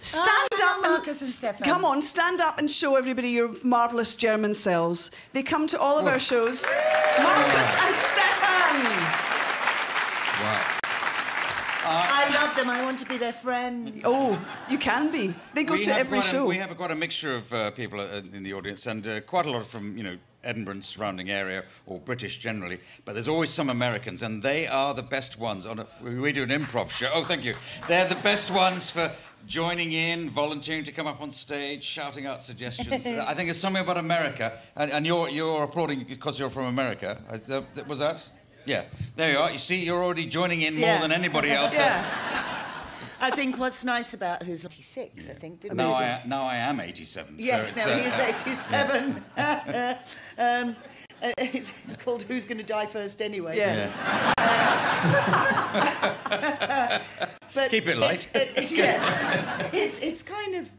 Stand up Marcus and Stefan. Come on, stand up and show everybody your marvellous German selves. They come to all of our shows. Marcus and Stefan! Wow. I love them. I want to be their friend. Oh, you can be. They go to every show. We have got a mixture of people in the audience, and quite a lot from, you know, Edinburgh and surrounding area, or British generally, but there's always some Americans, and they are the best ones. We do an improv show. Oh, thank you. They're the best ones for joining in, volunteering to come up on stage, shouting out suggestions. I think there's something about America, and you're applauding because you're from America. Was that? Yeah. There you are. You see, you're already joining in more than anybody else. Yeah. I think what's nice about who's 86, I think, didn't he? Now I am 87. Yes, so no, he's 87. Yeah. It's called Who's Going to Die First Anyway. Yeah. But keep it light. Yes. It's kind of...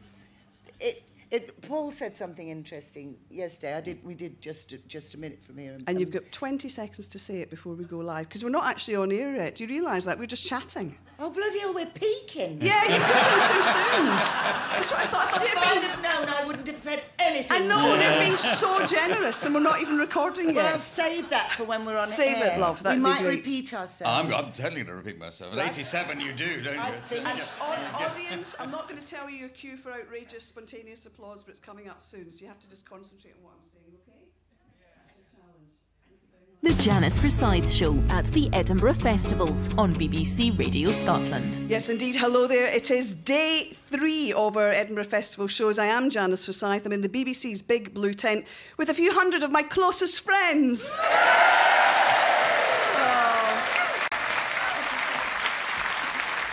Paul said something interesting yesterday. We did just a minute from here. And you've got 20 seconds to say it before we go live, because we're not actually on air yet. Do you realise that? We're just chatting. Oh, bloody hell, we're peaking. Yeah, you're peaking so soon. That's what I thought. If I'd have known, I wouldn't have said anything. I know, they're being so generous, and we're not even recording yet. Well, save that for when we're on Save air. it, love. That'd we be might great. repeat ourselves. I'm totally going to repeat myself. At 87, you do, don't you? And audience, I'm not going to tell you your cue for outrageous, spontaneous applause, but it's coming up soon, so you have to just concentrate on what I'm saying, okay? The Janice Forsyth Show at the Edinburgh Festivals on BBC Radio Scotland. Yes, indeed. Hello there. It is day 3 of our Edinburgh Festival shows. I am Janice Forsyth. I'm in the BBC's big blue tent with a few hundred of my closest friends.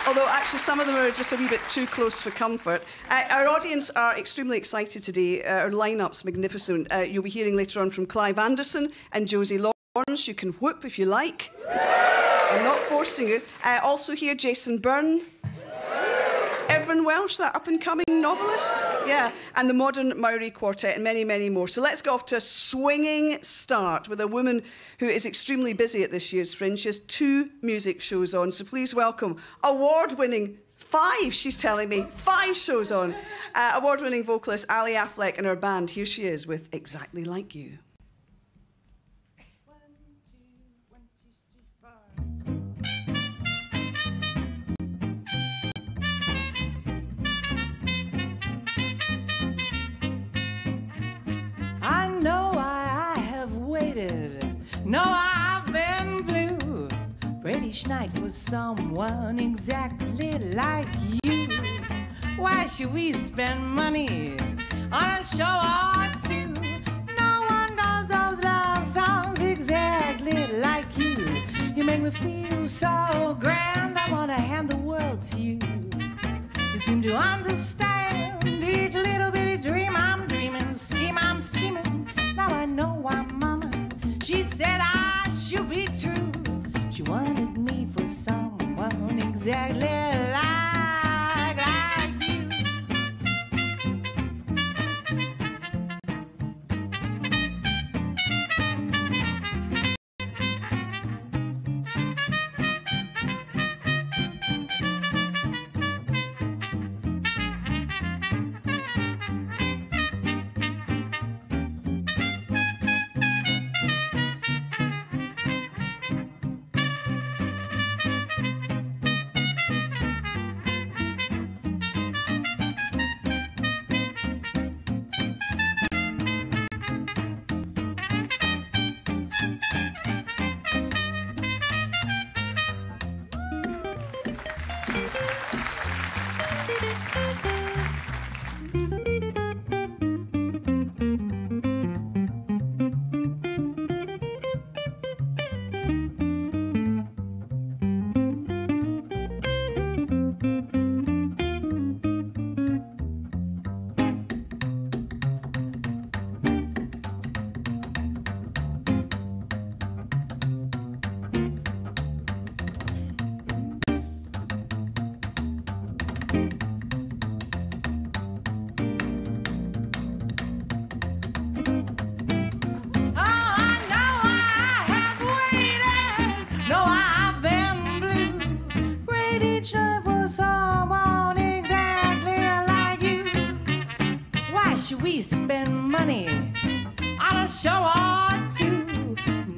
Although, actually, some of them are just a wee bit too close for comfort. Our audience are extremely excited today. Our line-up's magnificent. You'll be hearing later on from Clive Anderson and Josie Lawrence. You can whoop if you like. I'm not forcing you. Also here, Jason Byrne. Evan Welsh, that up-and-coming novelist. Yeah, and the Modern Maori Quartet, and many, many more. So let's go off to a swinging start with a woman who is extremely busy at this year's Fringe. She has 2 music shows on, so please welcome award-winning 5, she's telling me, 5 shows on. Award-winning vocalist Ali Affleck and her band. Here she is with Exactly Like You. I know I have waited. No, I've been blue. British night for someone exactly like you. Why should we spend money on a show or 2? No one does those love songs exactly like you. You make me feel so grand. I want to hand the world to you. You seem to understand each little bitty dream I'm dreaming, scheme I'm scheming. Now I know why Mama, she said I should be true. She wanted me for someone exactly like you. should we spend money on a show or two?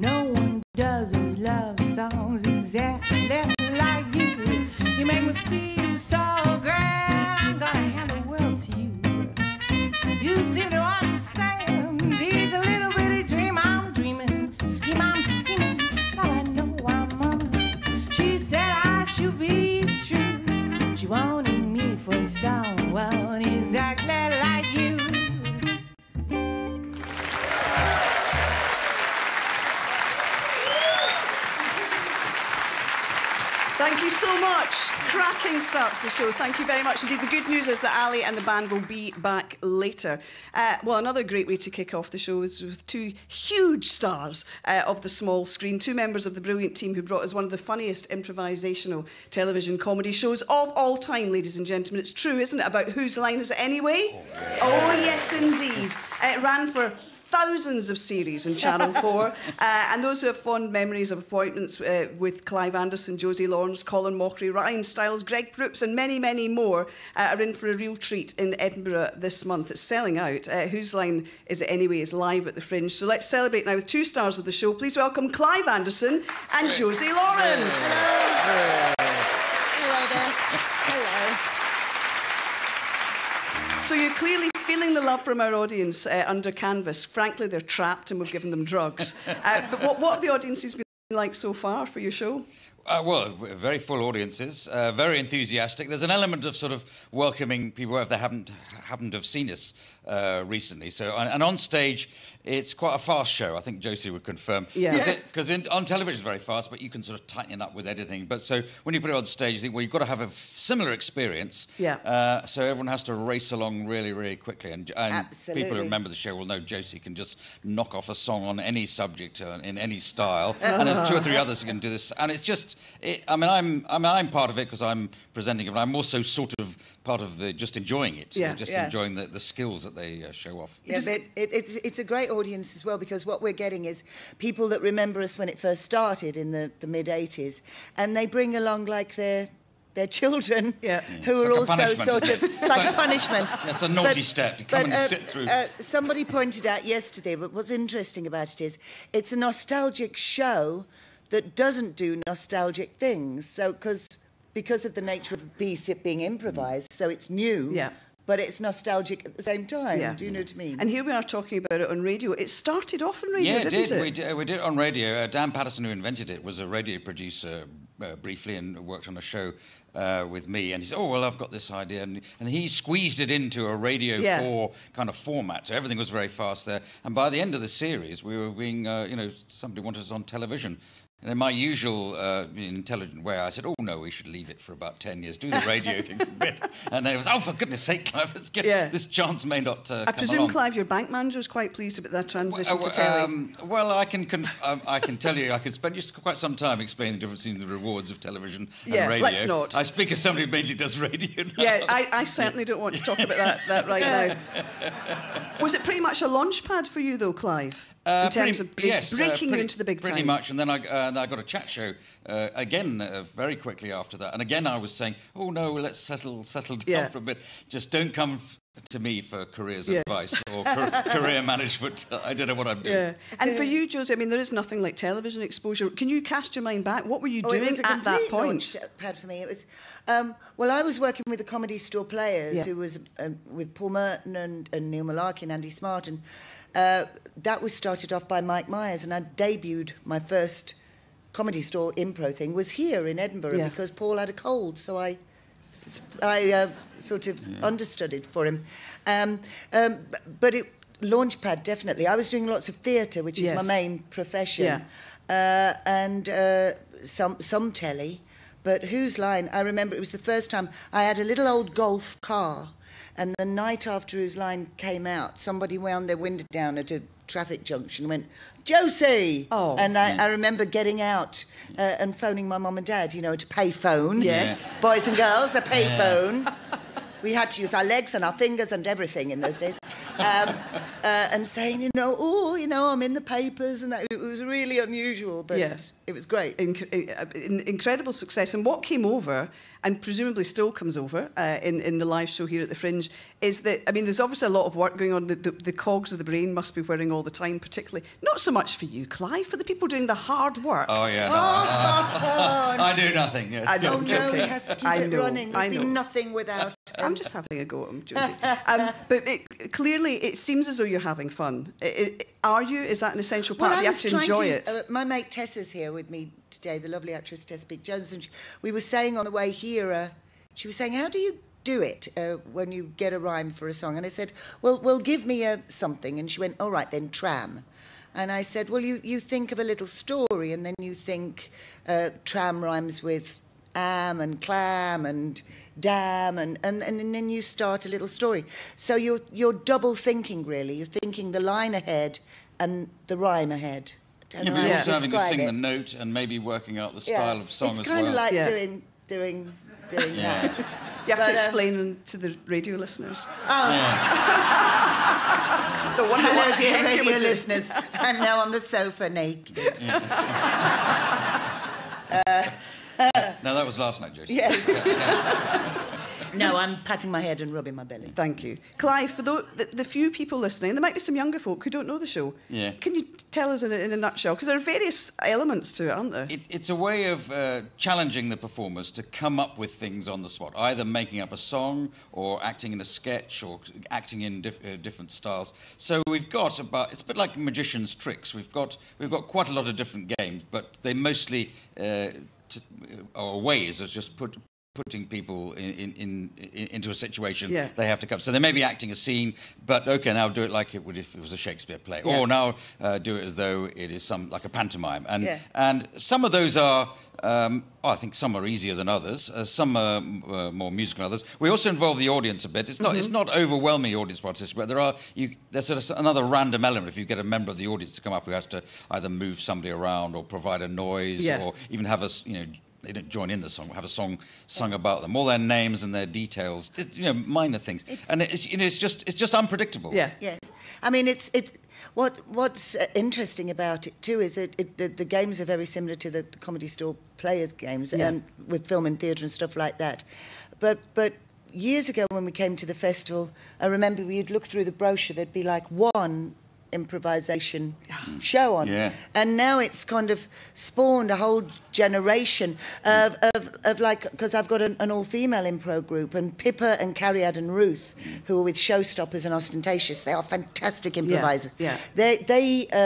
No one does those love songs exactly like you. You make me feel so grand, I'm gonna hand the world to you. You seem to understand each little bitty dream I'm dreaming, scheme I'm scheming. Now I know I'm mama. She said I should be true. She wanted me for someone exactly like you. Thank you so much. Cracking start to the show. Thank you very much indeed. The good news is that Ali and the band will be back later. Well, another great way to kick off the show is with two huge stars of the small screen, two members of the brilliant team who brought us one of the funniest improvisational television comedy shows of all time, ladies and gentlemen. It's true, isn't it, about Whose Line Is It Anyway? Oh, yes, indeed. It ran for thousands of series on Channel 4, and those who have fond memories of appointments with Clive Anderson, Josie Lawrence, Colin Mockery, Ryan Stiles, Greg Proops and many, many more are in for a real treat in Edinburgh this month. It's selling out. Whose Line Is It Anyway is live at the Fringe. So let's celebrate now with two stars of the show. Please welcome Clive Anderson and Josie Lawrence. Hello. Hello there. Hello. So you're clearly feeling the love from our audience under canvas. Frankly, they're trapped and we've given them drugs. But what have the audiences been like so far for your show? Well, very full audiences, very enthusiastic. There's an element of sort of welcoming people if they happened to have seen us recently. So, and on stage, it's quite a fast show. I think Josie would confirm. Yeah. Because on television it's very fast, but you can sort of tighten it up with editing. But so when you put it on stage, you think, well, you've got to have a similar experience. Yeah. So everyone has to race along really, really quickly. And Absolutely. people who remember the show will know Josie can just knock off a song on any subject in any style. And there's two or three others who can do this. And it's just, I'm part of it because I'm presenting it, but I'm also sort of part of just enjoying it. Enjoying the skills that they show off. Yeah, but it's a great audience as well, because what we're getting is people that remember us when it first started in the mid-'80s, and they bring along like their children who are also sort of like a punishment. That's a naughty step. You come and sit through. Somebody pointed out yesterday, but what's interesting about it is it's a nostalgic show that doesn't do nostalgic things. So because of the nature of it being improvised, so it's new. Yeah. But it's nostalgic at the same time. Yeah. Do you know what I mean? And here we are talking about it on radio. It started off on radio, didn't it? We did it on radio. Dan Patterson, who invented it, was a radio producer briefly and worked on a show with me. And he said, oh, well, I've got this idea. And he squeezed it into a Radio 4 kind of format. So everything was very fast there. And by the end of the series, we were being, somebody wanted us on television. And in my usual intelligent way, I said, oh, no, we should leave it for about 10 years, do the radio thing for a bit. And they was, oh, for goodness sake, Clive, let's get this chance may not come along. I presume, Clive, your bank manager's quite pleased about that transition to telly. Well, I can tell you, I could spend just quite some time explaining the difference in the rewards of television and radio. Let's not. I speak as somebody who mainly does radio now. Yeah, I certainly don't want to talk about that right now. Was it pretty much a launch pad for you, though, Clive? In terms of breaking you into the big time. Pretty much, and then I got a chat show again very quickly after that. And again I was saying, oh no, let's settle down for a bit. Just don't come to me for careers advice or career management. I don't know what I'm doing. Yeah. And for you, Josie, I mean, there is nothing like television exposure. Can you cast your mind back? What were you doing at that point? It was a pad for me. It was, well, I was working with the Comedy Store Players, who was with Paul Merton and Neil Malarkey and Andy Smart, and that was started off by Mike Myers, and I debuted my first Comedy Store improv thing was here in Edinburgh because Paul had a cold, so I sort of understudied for him. But Launchpad, definitely. I was doing lots of theatre, which is my main profession, and some telly. But Whose Line, I remember it was the first time I had a little old golf car, and the night after Whose Line came out, somebody wound their window down at a traffic junction and went, Josie! Oh. And I remember getting out and phoning my mum and dad, you know, to pay phone. Yes. Boys and girls, a pay phone. We had to use our legs and our fingers and everything in those days. And saying, I'm in the papers, and that. It was really unusual, but it was great. Incredible success. And what came over, and presumably still comes over in the live show here at the Fringe, is that, I mean, there's obviously a lot of work going on. The cogs of the brain must be whirring all the time, particularly. Not so much for you, Clive, for the people doing the hard work. Oh, yeah. No, I do nothing, yes. I know, no, he has to keep it running. There'd be nothing without him. I'm just having a go at him, Josie. But clearly, it seems as though you're having fun. Are you? Is that an essential part? You have to enjoy it. My mate Tessa's here with me today, the lovely actress Tessa Peake-Jones, and we were saying on the way here, she was saying, how do you do it when you get a rhyme for a song? And I said, well, give me something. And she went, all right, then tram. And I said, well, you think of a little story, and then you think tram rhymes with am and clam and damn, and then you start a little story. So you're double thinking, really. You're thinking the line ahead and the rhyme ahead. Yeah, but you're also having to sing the note and maybe working out the style of song as well. It's kind of like doing that. You have to explain to the radio listeners. Oh. Yeah. No wonder hello, dear radio listeners. I'm now on the sofa naked. No, that was last night, Josie. Yes. No, I'm patting my head and rubbing my belly. Thank you. Clive, for the few people listening, there might be some younger folk who don't know the show. Yeah. Can you tell us in a nutshell? Because there are various elements to it, aren't there? It's a way of challenging the performers to come up with things on the spot, either making up a song or acting in a sketch or acting in different styles. So we've got it's a bit like magician's tricks. We've got quite a lot of different games, but they mostly are ways of just putting people into a situation they have to come. So they may be acting a scene, but okay, now do it like it would if it was a Shakespeare play, or now do it as though it is like a pantomime. And some of those are, I think some are easier than others. Some are more musical than others. We also involve the audience a bit. It's not overwhelming audience participation, but there's sort of another random element. If you get a member of the audience to come up who has to either move somebody around or provide a noise or even have they don't join in the song, have a song sung about them, all their names and their details, minor things. It's just unpredictable. Yeah. Yes. I mean, what's interesting about it too is that the games are very similar to the Comedy Store Players games, and with film and theatre and stuff like that. But years ago when we came to the festival, I remember we'd look through the brochure, there'd be like one improvisation show on, and now it's kind of spawned a whole generation of like, because I've got an all-female improv group, and Pippa and Cariad and Ruth, who are with Showstoppers and Ostentatious, they are fantastic improvisers. They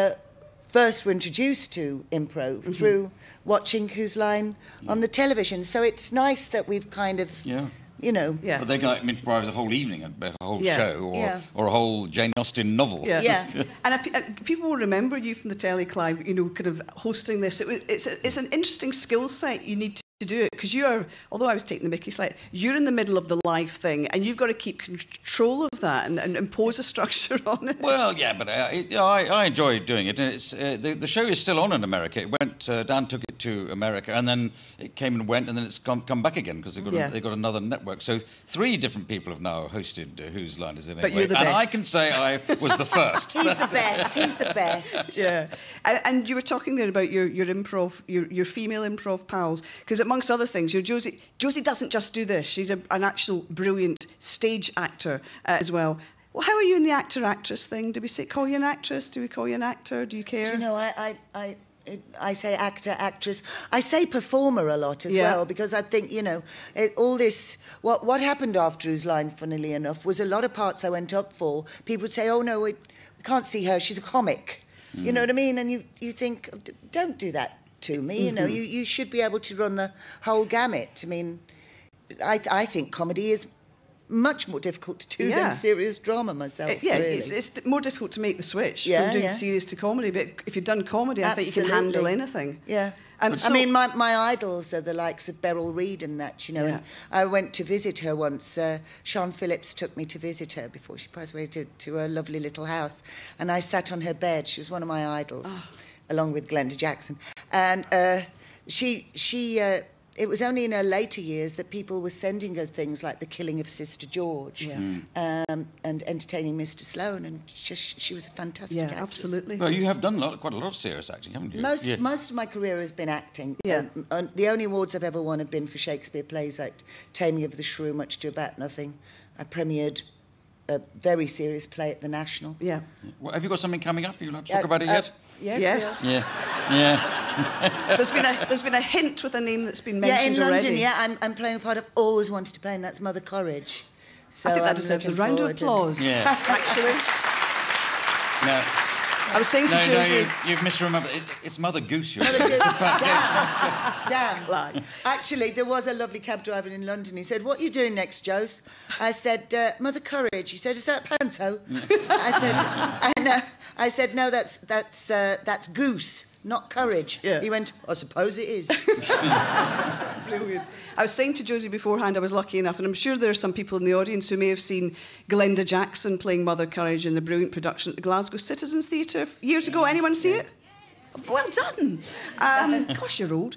first were introduced to improv through watching Whose Line on the television, so it's nice that we've kind of But they can improvise a whole evening, a whole show, or a whole Jane Austen novel. And people will remember you from the telly, Clive, kind of hosting this. It's an interesting skill set you need to do it, because you are, although I was taking the mickey slightly, you're in the middle of the live thing, and you've got to keep control of that and impose a structure on it. Well, yeah, but I enjoy doing it, and it's the show is still on in America. It went, Dan took it to America, and then it came and went, and then it's come back again because they got another network. So 3 different people have now hosted Whose Line Is It Anyway? But you're the and best. I can say I was the first. He's the best. He's the best. Yeah. And you were talking there about your improv, your female improv pals, because amongst other things, Josie doesn't just do this. She's an actual brilliant stage actor as well. Well, how are you in the actor-actress thing? Do we call you an actress? Do we call you an actor? Do you care? Do you know, I say actor, actress. I say performer a lot as well, because I think, all this... What happened after Whose Line, funnily enough, was a lot of parts I went up for, people would say, oh, no, we can't see her, she's a comic. You know what I mean? And you think, don't do that to me, you should be able to run the whole gamut. I mean, I think comedy is much more difficult to do than serious drama myself. Really. It's more difficult to make the switch from doing serious to comedy, but if you've done comedy, I think you can handle anything. Yeah. I mean, my idols are the likes of Beryl Reid and that, And I went to visit her once. Sean Phillips took me to visit her before she passed away to her lovely little house. And I sat on her bed. She was one of my idols, along with Glenda Jackson. And she it was only in her later years that people were sending her things like The Killing of Sister George and Entertaining Mr. Sloan, and she was a fantastic actress. Absolutely. Well, you have done quite a lot of serious acting, haven't you? Most of my career has been acting. Yeah. The only awards I've ever won have been for Shakespeare plays like Taming of the Shrew, Much Ado About Nothing. I premiered a very serious play at the National. Yeah. Well, have you got something coming up? Are you allowed to talk about it yet? Yes. Yeah. There's been a hint with a name that's been mentioned in London, already. Yeah, I'm playing a part I've always wanted to play, and that's Mother Courage. So I think that deserves a round of applause. Yeah. Actually. No. I was saying to Josie... No, you've misremembered. It's Mother Goose. Mother Goose. Damn. Actually, there was a lovely cab driver in London. He said, "What are you doing next, Jose?" I said, "Mother Courage." He said, "Is that Panto?" I said, "No, that's Goose, not Courage." Yeah. He went, "I suppose it is." Brilliant. I was saying to Josie beforehand, I was lucky enough, and I'm sure there are some people in the audience who may have seen Glenda Jackson playing Mother Courage in the brilliant production at the Glasgow Citizens Theatre years ago. Anyone see it? Well done. Gosh, you're old.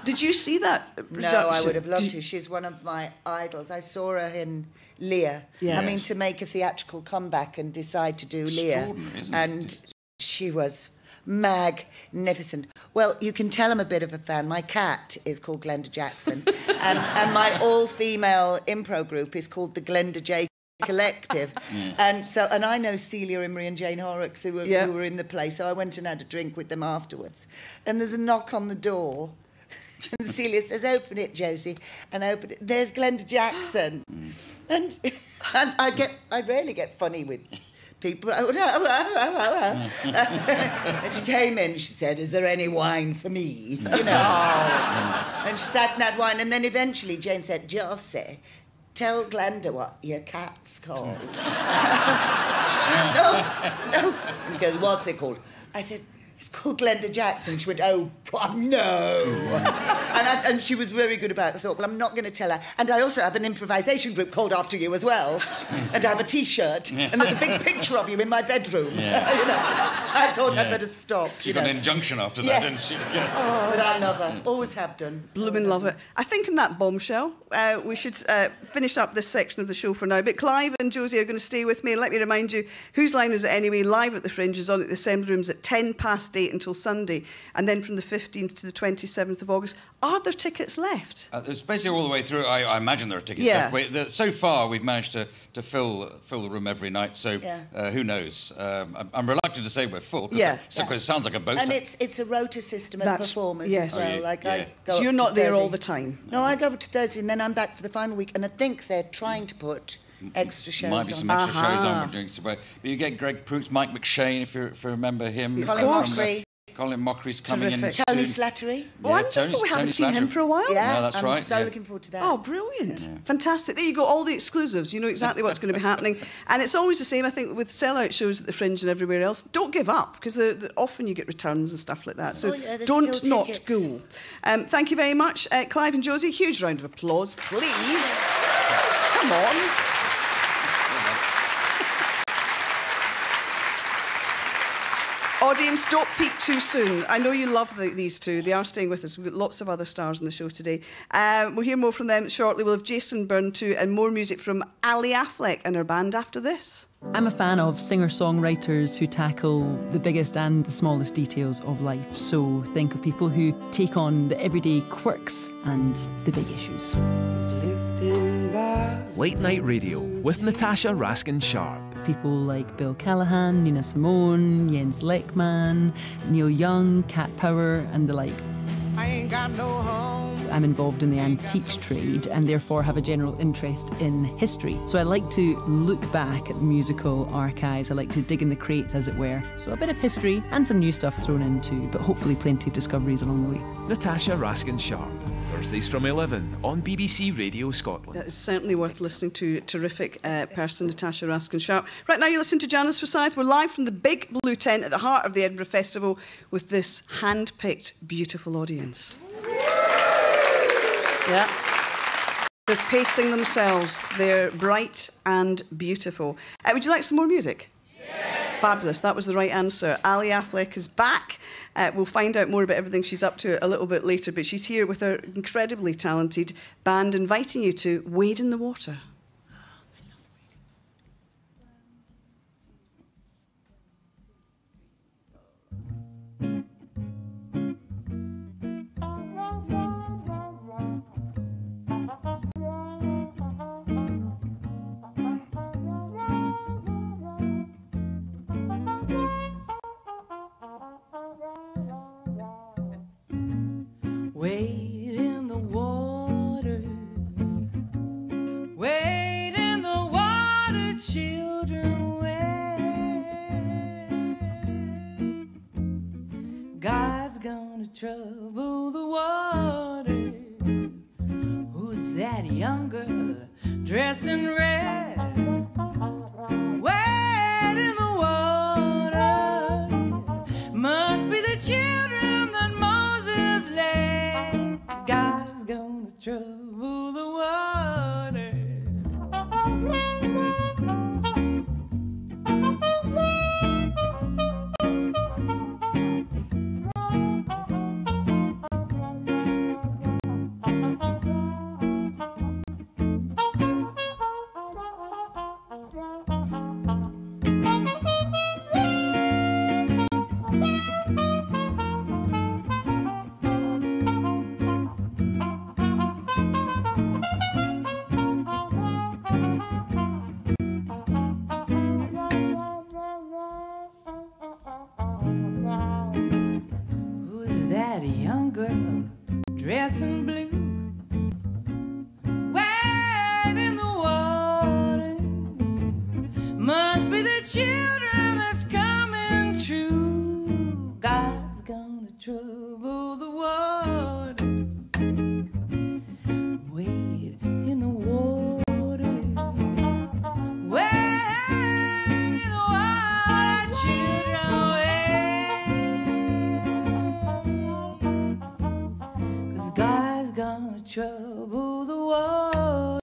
Did you see that production? No, I would have loved to. She's one of my idols. I saw her in Lear. Yeah. I mean, to make a theatrical comeback and decide to do Lear. Extraordinary, isn't And she was magnificent. Well, you can tell I'm a bit of a fan. My cat is called Glenda Jackson, and my all-female improv group is called the Glenda J Collective. And I know Celia Imrie and Jane Horrocks who were in the play, so I went and had a drink with them afterwards. And there's a knock on the door. And Celia says, "Open it, Josie." And I open it. There's Glenda Jackson. And I rarely get funny with people. And she came in, she said, "Is there any wine for me?" You know. And she sat and had wine. And then eventually Jane said, "Josie, tell Glenda what your cat's called." No. And he goes, "What's it called?" I said, "It's called Glenda Jackson." She went, "Oh, God, no." And she was very good about it. I thought, well, I'm not going to tell her. And I also have an improvisation group called after you as well. And I have a T-shirt. And there's a big picture of you in my bedroom. Yeah. You know, I thought I'd better stop. She got an injunction after that, didn't she? But I love her. Always have done. Blooming love it. I think in that bombshell, we should finish up this section of the show for now. But Clive and Josie are going to stay with me. And let me remind you, Whose Line Is It Anyway? Live at the Fringe is on at the Assembly Rooms at 8:10 until Sunday. And then from the 15th to the 27th of August. Are there tickets left? There's basically all the way through. I imagine there are tickets left. So far, we've managed to fill the room every night. So who knows? I'm reluctant to say we're full. Because it sounds like a boat. And it's a rota system of performers as well. I go so you're not there all the time? No, I go up to Thursday and then I'm back for the final week. And I think they're trying to put extra shows Might be some extra shows on. We're doing but you get Greg Proops, Mike McShane, if you remember him. Colin Mockery. Colin Mockery's coming in. Tony Slattery. I thought we haven't seen him for a while. Yeah, that's right. I'm so looking forward to that. Oh, brilliant. Yeah. Fantastic. There you go, all the exclusives. You know exactly what's going to be happening. And it's always the same, I think, with sellout shows at the Fringe and everywhere else. Don't give up, because often you get returns and stuff like that. So don't not go. Thank you very much. Clive and Josie, huge round of applause, please. Come on. Audience, don't peak too soon. I know you love these two. They are staying with us. We've got lots of other stars on the show today. We'll hear more from them shortly. We'll have Jason Byrne too, and more music from Ali Affleck and her band after this. I'm a fan of singer-songwriters who tackle the biggest and the smallest details of life. So think of people who take on the everyday quirks and the big issues. Late Night Radio with Natasha Raskin-Sharp. People like Bill Callahan, Nina Simone, Jens Lekman, Neil Young, Cat Power and the like. I ain't got no home. I'm involved in the antiques trade and therefore have a general interest in history. So I like to look back at the musical archives. I like to dig in the crates, as it were. So a bit of history and some new stuff thrown in too, but hopefully plenty of discoveries along the way. Natasha Raskin-Sharp, Thursdays from 11 on BBC Radio Scotland. It's certainly worth listening to. Terrific person, Natasha Raskin-Sharp. Right now you listen to Janice Forsyth. We're live from the Big Blue Tent at the heart of the Edinburgh Festival with this hand-picked, beautiful audience. Yeah. They're pacing themselves. They're bright and beautiful. Would you like some more music? Yes. Fabulous. That was the right answer. Ali Affleck is back. We'll find out more about everything she's up to a little bit later, but she's here with her incredibly talented band inviting you to wade in the water. Wade in the water, wade in the water, children, wade. God's gonna trouble the water. Who's that young girl dressed in red? Wade in the water, must be the children that Moses led. God's gonna trouble the water. That young girl dressed in blue, wade in the water, must be the children that's coming true. God's gonna trouble the water. Wade in the water, wade in the water, children, God's gonna trouble the water.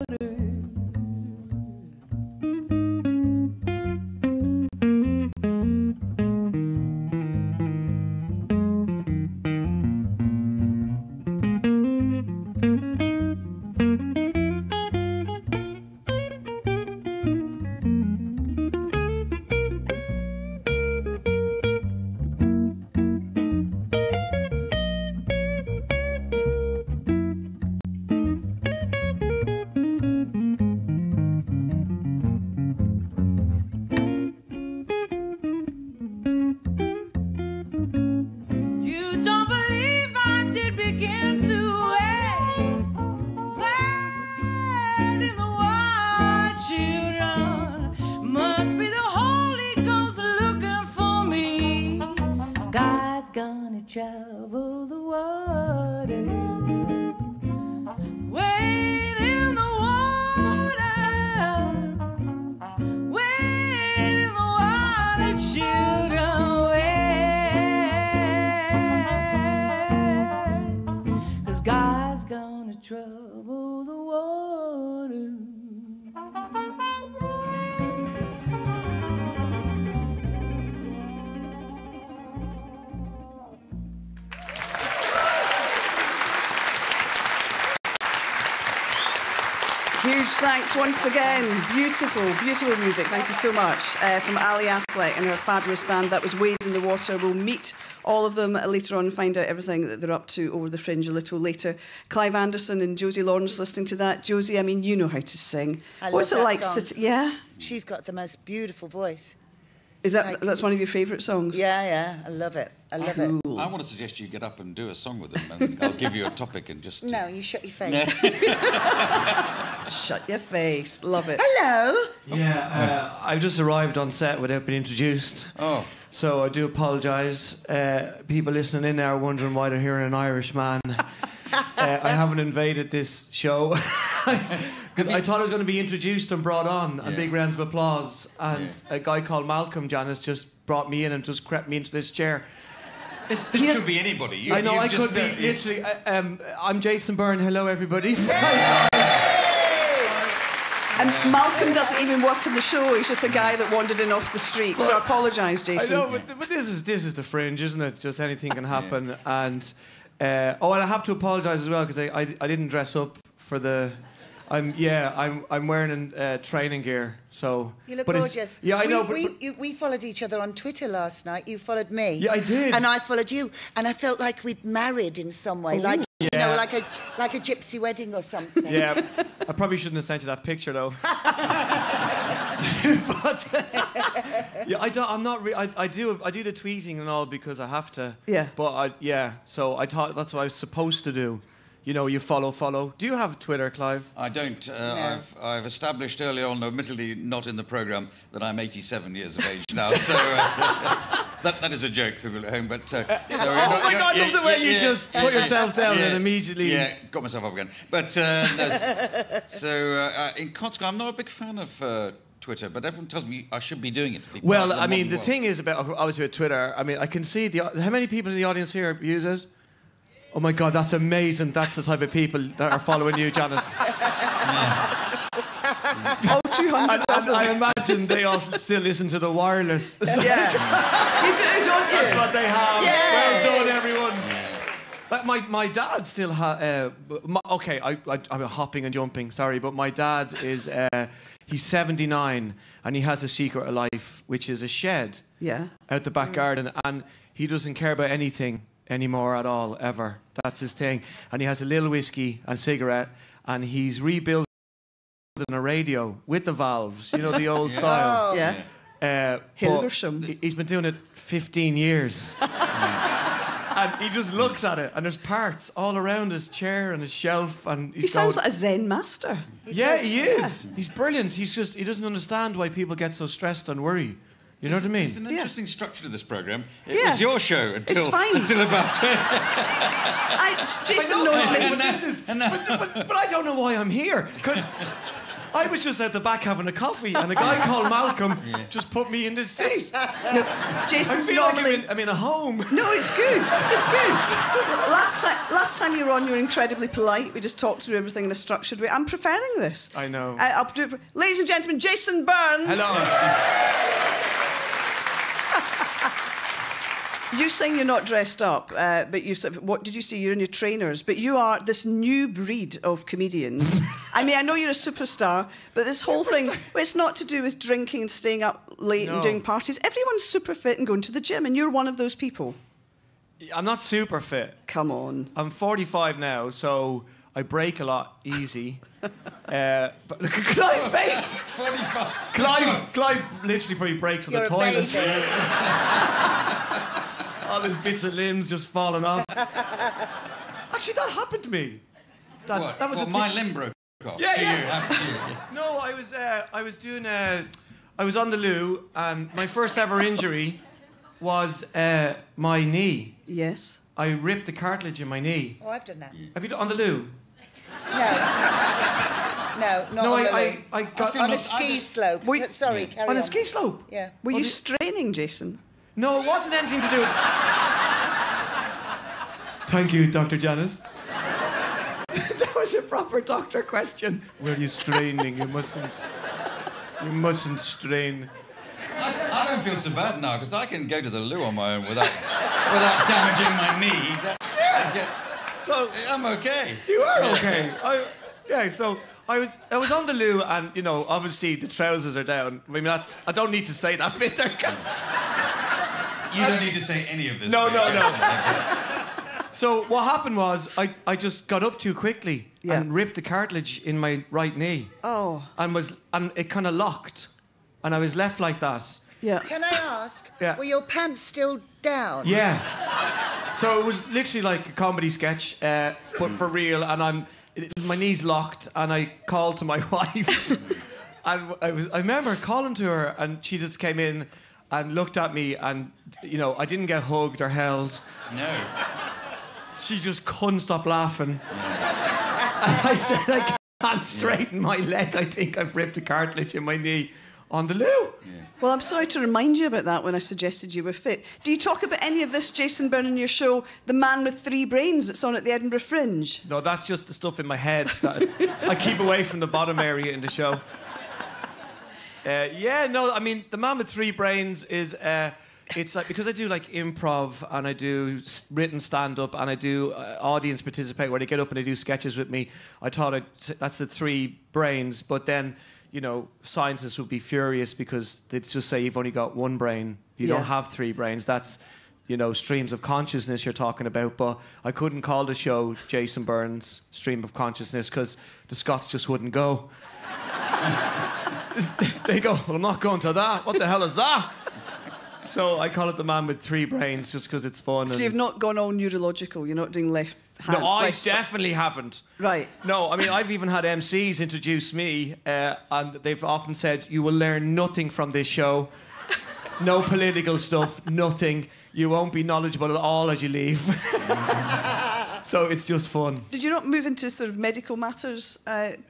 Travel the water, wade in the water, wade in the water, children, wade, 'cause God's gonna trouble the water. Huge thanks once again. Beautiful, beautiful music. Thank you so much. From Ali Affleck and her fabulous band. That was Wade in the Water. We'll meet all of them later on and find out everything that they're up to over the fringe a little later. Clive Anderson and Josie Lawrence listening to that. Josie, I mean, you know how to sing. What's it like sitting? Yeah? She's got the most beautiful voice. Is that's one of your favourite songs? Yeah, I love it. I love it. I want to suggest you get up and do a song with them, and I'll give you a topic and just... No, you shut your face. Shut your face. Love it. Hello. Yeah, I've just arrived on set without being introduced. Oh. So I do apologise. People listening in there are wondering why they're hearing an Irish man. I haven't invaded this show. Because I thought I was going to be introduced and brought on, a big round of applause. And a guy called Malcolm, Janice, just brought me in and just crept me into this chair. This could be anybody. I know, I could be, literally. I'm Jason Byrne. Hello, everybody. And Malcolm doesn't even work in the show. He's just a guy that wandered in off the street. So I apologise, Jason. I know, but this is the fringe, isn't it? Just anything can happen. And and I have to apologise as well because I didn't dress up for the. I'm wearing training gear, so. You look gorgeous. Yeah, I know. We followed each other on Twitter last night. You followed me. Yeah, I did. And I followed you, and I felt like we'd married in some way, like you know, like a gypsy wedding or something. Yeah, I probably shouldn't have sent you that picture though. But yeah, I'm not. I do the tweeting and all because I have to. Yeah. But so I thought that's what I was supposed to do. You know, you follow. Do you have Twitter, Clive? I don't. No. I've established early on, admittedly not in the programme, that I'm 87 years of age now. So that is a joke for people at home. But oh my God! I love the way you just put yourself down and immediately. Yeah, got myself up again. But in consequence, I'm not a big fan of. Twitter, but everyone tells me I should be doing it. Well, I mean, the thing is about obviously with Twitter. I mean, I can see how many people in the audience here use it. Oh my God, that's amazing. That's the type of people that are following you, Janice. All 200 of them. I imagine they all still listen to the wireless. Yeah. You do, don't you? That's what they have. Yeah. Well done, everyone. Like my dad still has... okay, I'm hopping and jumping, sorry, but my dad is... he's 79 and he has a secret of life, which is a shed out the back garden, and he doesn't care about anything anymore at all, ever. That's his thing. And he has a little whiskey and cigarette, and he's rebuilding a radio with the valves, you know, the old style. Yeah. Hilversum. He's been doing it 15 years. And he just looks at it, and there's parts all around his chair and his shelf, and he sounds like a Zen master. He is. Yeah. He's brilliant. He doesn't understand why people get so stressed and worry. You know what I mean? It's an interesting structure to this programme. It was your show until about... Jason knows me. But I don't know why I'm here. Because I was just at the back having a coffee, and a guy called Malcolm just put me in this seat. No, Jason's normally... I'm in a home. No, it's good. It's good. Last time you were on, you were incredibly polite. We just talked through everything in a structured way. I'm preferring this. I know. I'll do it ladies and gentlemen, Jason Byrne. Hello. You saying you're not dressed up, but you said, what did you say? You're in your trainers, but you are this new breed of comedians. I mean, I know you're a superstar, but this whole thing, it's not to do with drinking and staying up late and doing parties. Everyone's super fit and going to the gym, and you're one of those people. I'm not super fit. Come on. I'm 45 now, so I break a lot easy. But look at Clive's face. 45. Clive literally probably breaks on the toilet. All his bits of limbs just falling off. Actually, that happened to me. That was my limb broke off. Yeah. No, I was doing I was on the loo, and my first ever injury was my knee. Yes. I ripped the cartilage in my knee. Oh, I've done that. Have you done on the loo? No, not on the loo. I got on a ski slope. Sorry, carry on. On a ski slope? Yeah. Were you straining, Jason? No, it wasn't anything to do with... Thank you, Dr. Janice. That was a proper doctor question. Were you straining? You mustn't strain. I don't feel so bad now, because I can go to the loo on my own without damaging my knee. So I'm okay. You are okay. So I was on the loo, and you know, obviously the trousers are down. I mean, I don't need to say that bit there. You don't need to say any of this. No. So what happened was I just got up too quickly and ripped the cartilage in my right knee. Oh. And it kind of locked, and I was left like that. Yeah. Can I ask? Yeah. Were your pants still down? Yeah. So it was literally like a comedy sketch, but for real. And my knee's locked, and I called to my wife, and I remember calling to her, and she just came in and looked at me, and you know, I didn't get hugged or held. No. She just couldn't stop laughing. And I said, I can't straighten my leg. I think I've ripped a cartilage in my knee on the loo. Yeah. Well, I'm sorry to remind you about that when I suggested you were fit. Do you talk about any of this, Jason Byrne, in your show, The Man with Three Brains, that's on at the Edinburgh Fringe? No, that's just the stuff in my head that I keep away from the bottom area in the show. I mean, The Man with Three Brains is... it's like, because I do like improv and I do written stand-up and I do audience participate where they get up and they do sketches with me, I thought that's the three brains. But then, you know, scientists would be furious because they'd just say you've only got one brain. You don't have three brains. That's, you know, streams of consciousness you're talking about. But I couldn't call the show Jason Byrne's Stream of Consciousness because the Scots just wouldn't go. They go, well, I'm not going to that. What the hell is that? So I call it The Man with Three Brains just because it's fun. So you've not gone all neurological? You're not doing left hand? No, I definitely haven't. Right. No, I mean, I've even had MCs introduce me and they've often said, you will learn nothing from this show. No political stuff, nothing. You won't be knowledgeable at all as you leave. So it's just fun. Did you not move into sort of medical matters during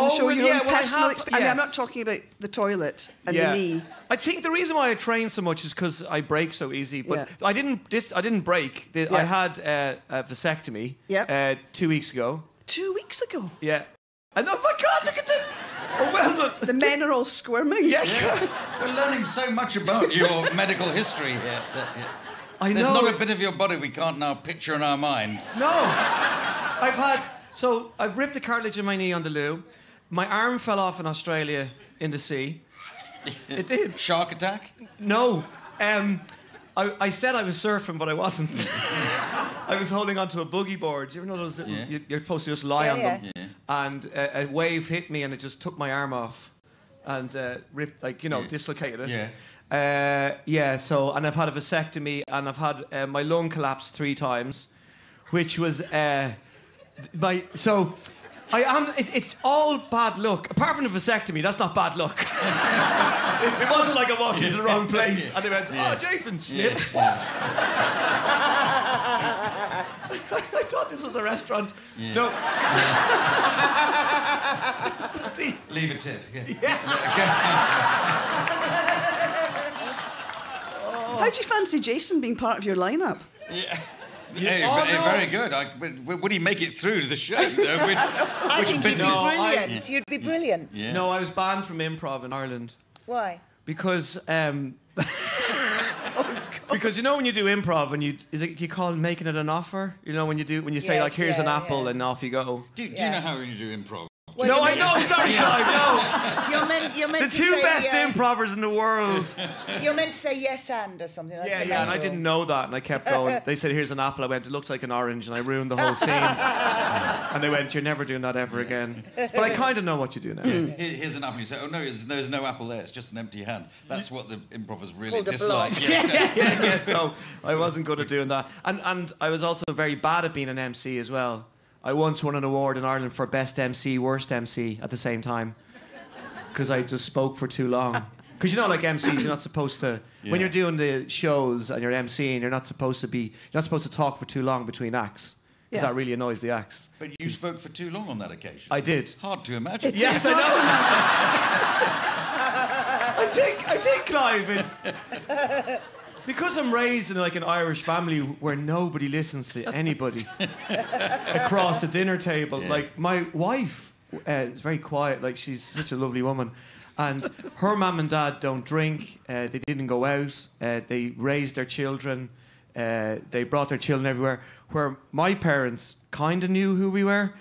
the show? Your own personal experience? I mean, I'm not talking about the toilet and the knee. I think the reason why I train so much is because I break so easy. But I didn't break. I had a vasectomy 2 weeks ago. 2 weeks ago? Yeah. And oh my God, look at them. Oh, well done. The men are all squirming. Yeah. We're learning so much about your medical history here. I know. There's not a bit of your body we can't now picture in our mind. No. I've ripped the cartilage in my knee on the loo. My arm fell off in Australia in the sea. It did. Shark attack? No. I said I was surfing, but I wasn't. I was holding onto a boogie board. You ever know those little, you're supposed to just lie on them? Yeah. And a wave hit me and it just took my arm off and ripped, dislocated it. Yeah. So, and I've had a vasectomy and I've had my lung collapse 3 times, which was it's all bad luck. Apart from the vasectomy, that's not bad luck. It wasn't like I walked into the wrong place and they went, oh, Jason, snip. What? I thought this was a restaurant. Yeah. No. Leave a tip. How do you fancy Jason being part of your lineup? Yeah. Very good. Would he make it through to the show? I think you'd be brilliant. You'd be brilliant. Yeah. No, I was banned from improv in Ireland. Why? Because because you know when you do improv and you call making it an offer? You know when you say like here's an apple and off you go. Do you know how you do improv? Well, no, I know. Sorry, Clive. No. You're meant the to two say, best improvers in the world. You're meant to say yes and or something. That's and I didn't know that, and I kept going. They said, "Here's an apple." I went, "It looks like an orange," and I ruined the whole scene. And they went, "You're never doing that ever again." But I kind of know what you do now. Here's an apple. You say, "Oh no, there's no apple there. It's just an empty hand." That's what the improvers really dislike. Yeah. So I wasn't good at doing that, and I was also very bad at being an MC as well. I once won an award in Ireland for Best MC, Worst MC at the same time because I just spoke for too long. Because you know, like MCs, you're not supposed to when you're doing the shows and you're MCing, you're not supposed to talk for too long between acts. Because that really annoys the acts. But you spoke for too long on that occasion. I did. Hard to imagine. Yes, I know. I think, Clive, it's because I'm raised in like an Irish family where nobody listens to anybody across the dinner table. Yeah. Like my wife is very quiet. Like she's such a lovely woman, and her mum and dad don't drink. They didn't go out. They raised their children. They brought their children everywhere. Where my parents kind of knew who we were,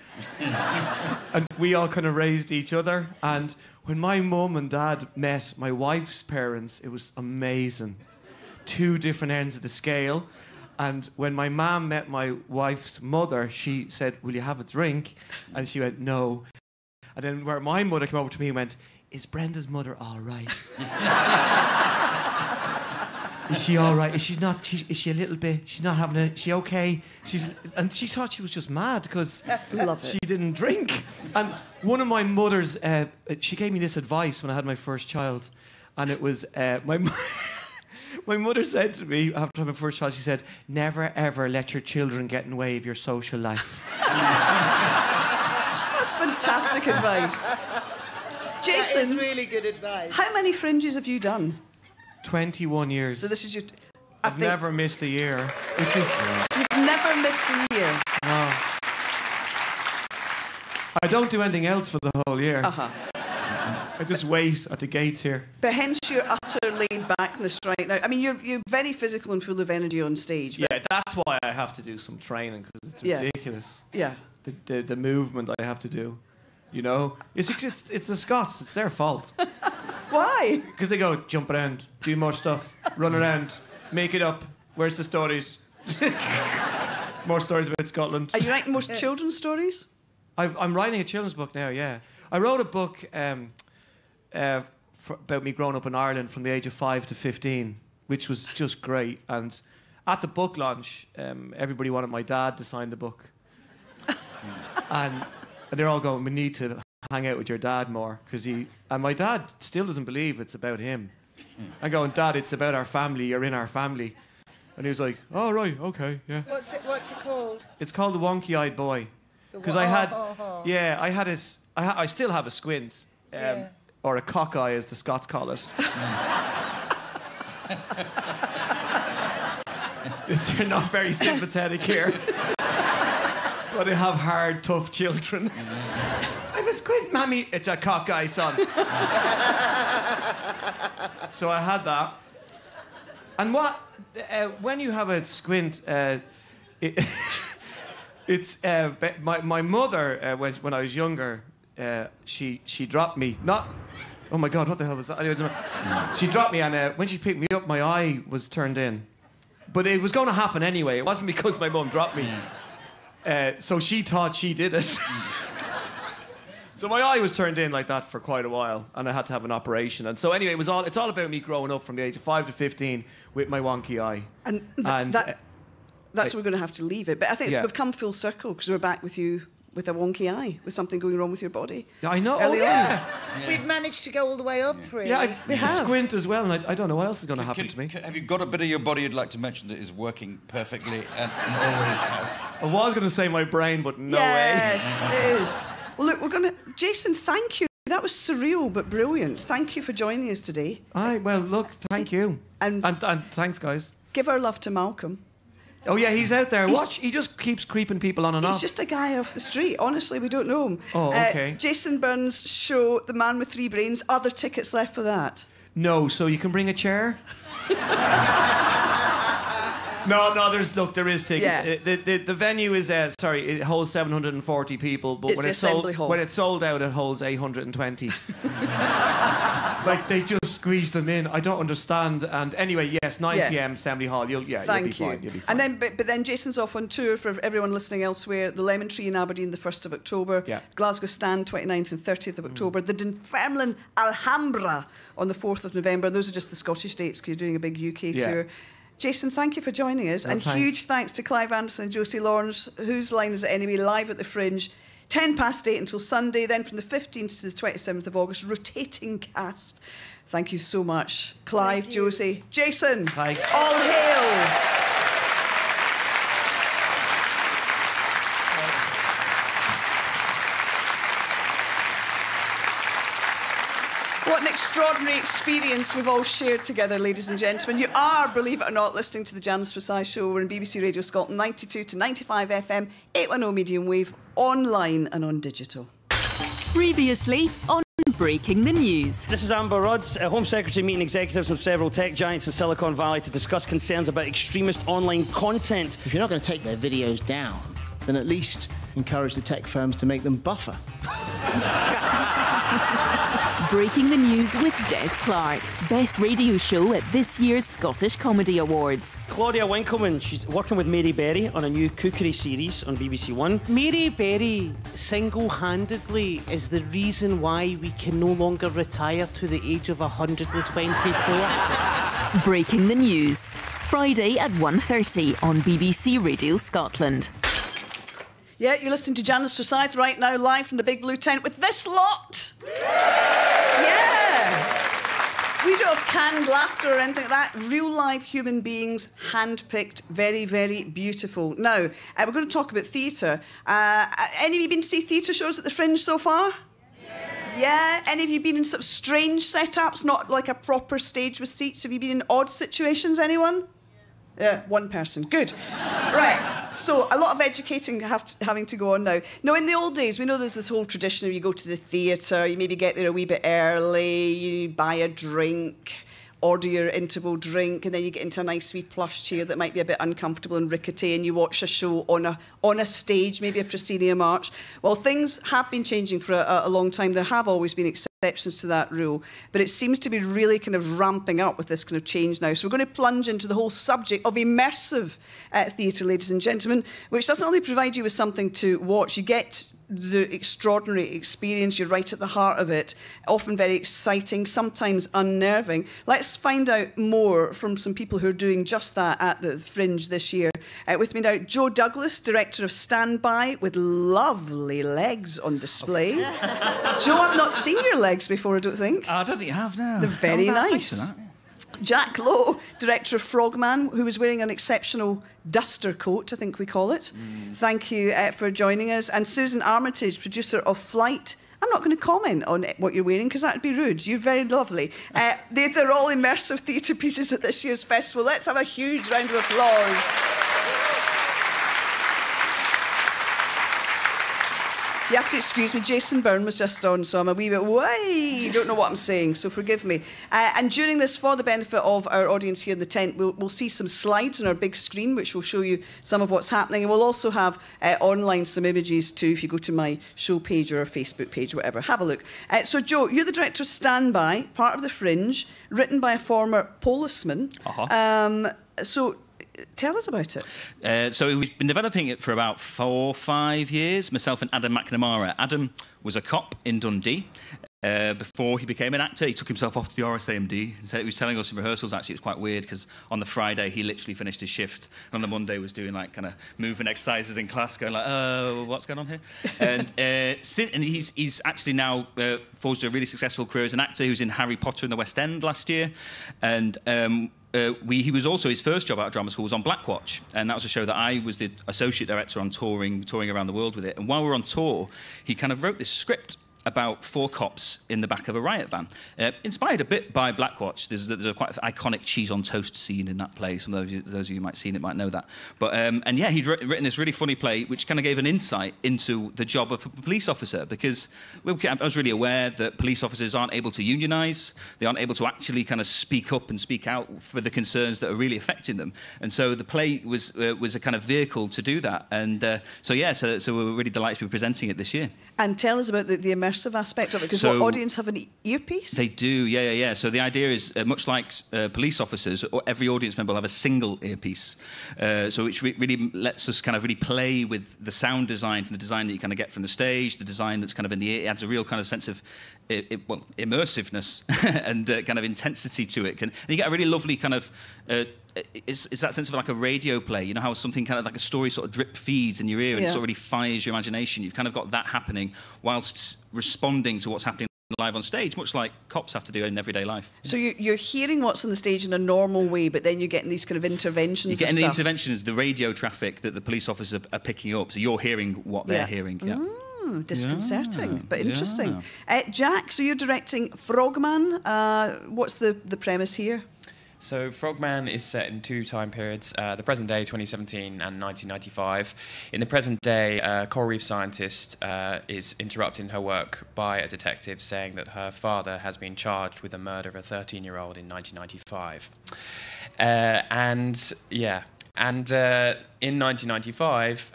and we all kind of raised each other. And when my mum and dad met my wife's parents, it was amazing. 2 different ends of the scale. And when my mum met my wife's mother, she said, "Will you have a drink?" And she went, "No." And then where my mother came over to me and went, "Is Brenda's mother all right?" Is she all right? Is she a little bit? She's not having is she okay? And she thought she was just mad because she didn't drink. And one of my mothers, she gave me this advice when I had my first child. And it was, my mother said to me after my first child, she said, "Never ever let your children get in the way of your social life." That's fantastic advice. Jason, that is really good advice. How many fringes have you done? 21 years. So this is your... I've never missed a year. Which is... You've never missed a year? No. I don't do anything else for the whole year. I just wait at the gates here. But hence your utter laid-backness right now. I mean, you're very physical and full of energy on stage. Yeah, that's why I have to do some training, because it's ridiculous. Yeah. The movement I have to do, you know? It's the Scots, it's their fault. Why? Because they go, jump around, do more stuff, run around, make it up. Where's the stories? More stories about Scotland. Are you writing more children's stories? I'm writing a children's book now, yeah. I wrote a book about me growing up in Ireland from the age of 5 to 15, which was just great. And at the book launch, everybody wanted my dad to sign the book. and they're all going, we need to hang out with your dad more. And my dad still doesn't believe it's about him. I'm going, Dad, it's about our family, you're in our family. And he was like, oh, right, okay, yeah. What's it called? It's called The Wonky-Eyed Boy. Because I still have a squint. Or a cock eye, as the Scots call it. They're not very sympathetic here. That's why they have hard, tough children. I have a squint, Mammy. It's a cock eye, son. So I had that. And when you have a squint, it's my mother when I was younger. She dropped me. Oh my God, what the hell was that? She dropped me, and when she picked me up, my eye was turned in. But it was going to happen anyway. It wasn't because my mum dropped me. So she thought she did it. So my eye was turned in like that for quite a while, and I had to have an operation. And so anyway, it's all about me growing up from the age of 5 to 15 with my wonky eye. And that's where we're going to have to leave it. But I think we've come full circle, because we're back with you with a wonky eye, with something going wrong with your body. Yeah, I know. We've managed to go all the way up, really. Yeah, we have. Squint as well, and I don't know what else is going to happen to me. Have you got a bit of your body you'd like to mention that is working perfectly and always has? I was going to say my brain, but no way. Yes, it is. Well, look, Jason, thank you. That was surreal but brilliant. Thank you for joining us today. Well, look, thank you. And thanks, guys. Give our love to Malcolm. Oh, yeah, he's out there. Watch, he just keeps creeping people on and off. He's just a guy off the street. Honestly, we don't know him. Oh, okay. Jason Byrne's show, The Man with Three Brains. Are there tickets left for that? No, so you can bring a chair? No, there is tickets. Yeah. The venue is, it holds 740 people, but when it's sold out, it holds 820. Like, they just squeezed them in. I don't understand. And anyway, yes, 9 p.m. Assembly Hall. You'll be fine. And then, but then Jason's off on tour for everyone listening elsewhere. The Lemon Tree in Aberdeen, the 1st of October. Yeah. Glasgow Stand, 29th and 30th of October. The Dunfermline Alhambra on the 4th of November. Those are just the Scottish dates, because you're doing a big UK tour. Jason, thank you for joining us. And thanks. Huge thanks to Clive Anderson and Josie Lawrence. Whose Line Is It Anyway? Live at the Fringe. 8 until Sunday. Then from the 15th to the 27th of August. Rotating cast. Thank you so much. Clive, Josie, Jason. Thanks. All hail. What an extraordinary experience we've all shared together, ladies and gentlemen. You are, believe it or not, listening to the Janice Forsyth Show. We're on BBC Radio Scotland, 92 to 95 FM, 810 medium wave, online and on digital. Previously on Breaking the News. This is Amber Rudd. Home Secretary meeting executives from several tech giants in Silicon Valley to discuss concerns about extremist online content. If you're not going to take their videos down, then at least encourage the tech firms to make them buffer. Breaking the News with Des Clark. Best radio show at this year's Scottish Comedy Awards. Claudia Winkleman, she's working with Mary Berry on a new cookery series on BBC One. Mary Berry single-handedly is the reason why we can no longer retire to the age of 124. Breaking the News. Friday at 1:30 on BBC Radio Scotland. Yeah, you're listening to Janice Forsyth right now, live from the Big Blue Tent with this lot. Yeah. We don't have canned laughter or anything like that. Real live human beings, hand-picked, very, very beautiful. Now, we're going to talk about theatre. Any of you been to see theatre shows at the Fringe so far? Yeah. Any of you been in sort of strange setups, not like a proper stage with seats? Have you been in odd situations, anyone? Yeah, one person. Good. Right. So a lot of educating having to go on now. Now, in the old days, we know there's this whole tradition of you go to the theatre, you maybe get there a wee bit early, you buy a drink, order your interval drink, and then you get into a nice wee plush chair that might be a bit uncomfortable and rickety, and you watch a show on a stage, maybe a proscenium arch. Well, things have been changing for a long time. There have always been exceptions to that rule, but it seems to be really kind of ramping up with this kind of change now. So we're going to plunge into the whole subject of immersive theatre, ladies and gentlemen, which doesn't only provide you with something to watch, you get the extraordinary experience, you're right at the heart of it, often very exciting, sometimes unnerving. Let's find out more from some people who are doing just that at the Fringe this year. With me now, Joe Douglas, director of Standby, with lovely legs on display. Joe, I've not seen your legs before, I don't think. I don't think you have, no. They're very nice. Jack Lowe, director of Frogman, who was wearing an exceptional duster coat, I think we call it. Thank you for joining us. And Susan Armitage, producer of Flight. I'm not going to comment on what you're wearing because that would be rude. You're very lovely. These are all immersive theatre pieces at this year's festival. Let's have a huge round of applause. You have to excuse me, Jason Byrne was just on, so I'm a wee bit way, don't know what I'm saying, so forgive me. And during this, for the benefit of our audience here in the tent, we'll see some slides on our big screen, which will show you some of what's happening. And we'll also have online some images too, if you go to my show page or our Facebook page or whatever. Have a look. So, Joe, you're the director of Standby, part of the Fringe, written by a former policeman. So, tell us about it. So we've been developing it for about 4 or 5 years, myself and Adam McNamara. Adam was a cop in Dundee. Before he became an actor, he took himself off to the RSAMD. So he was telling us in rehearsals, actually, it was quite weird, because on the Friday, he literally finished his shift. And on the Monday, was doing, like, kind of movement exercises in class, going like, oh, what's going on here? And he's actually now forged a really successful career as an actor. He was in Harry Potter in the West End last year. And he was also, his first job out of drama school was on Blackwatch, and that was a show that I was the associate director on, touring around the world with it. And while we were on tour, he kind of wrote this script about 4 cops in the back of a riot van, inspired a bit by Blackwatch. There's a quite iconic cheese on toast scene in that play. Some of those of you who might have seen it might know that. But and yeah, he'd written this really funny play, which kind of gave an insight into the job of a police officer, because I was really aware that police officers aren't able to unionise. They aren't able to actually kind of speak up and speak out for the concerns that are really affecting them. And so the play was a kind of vehicle to do that. And so we're really delighted to be presenting it this year. And tell us about the immersive aspect of it, because what audience have an earpiece? They do, yeah. So the idea is, much like police officers, every audience member will have a single earpiece, which really lets us kind of really play with the sound design, from the design that you kind of get from the stage, the design that's kind of in the ear. It adds a real kind of sense of immersiveness and kind of intensity to it. And you get a really lovely kind of... It's that sense of like a radio play. You know how something kind of like a story sort of drip feeds in your ear and it sort of really fires your imagination. You've kind of got that happening whilst responding to what's happening live on stage, much like cops have to do in everyday life. So you're hearing what's on the stage in a normal way, but then you're getting these kind of interventions. You're getting the interventions, the radio traffic that the police officers are picking up. So you're hearing what they're hearing. Yeah. Disconcerting, but interesting. Jack, so you're directing Frogman. What's the premise here? So Frogman is set in 2 time periods, the present day, 2017, and 1995. In the present day, a coral reef scientist is interrupting her work by a detective saying that her father has been charged with the murder of a 13-year-old in 1995. In 1995,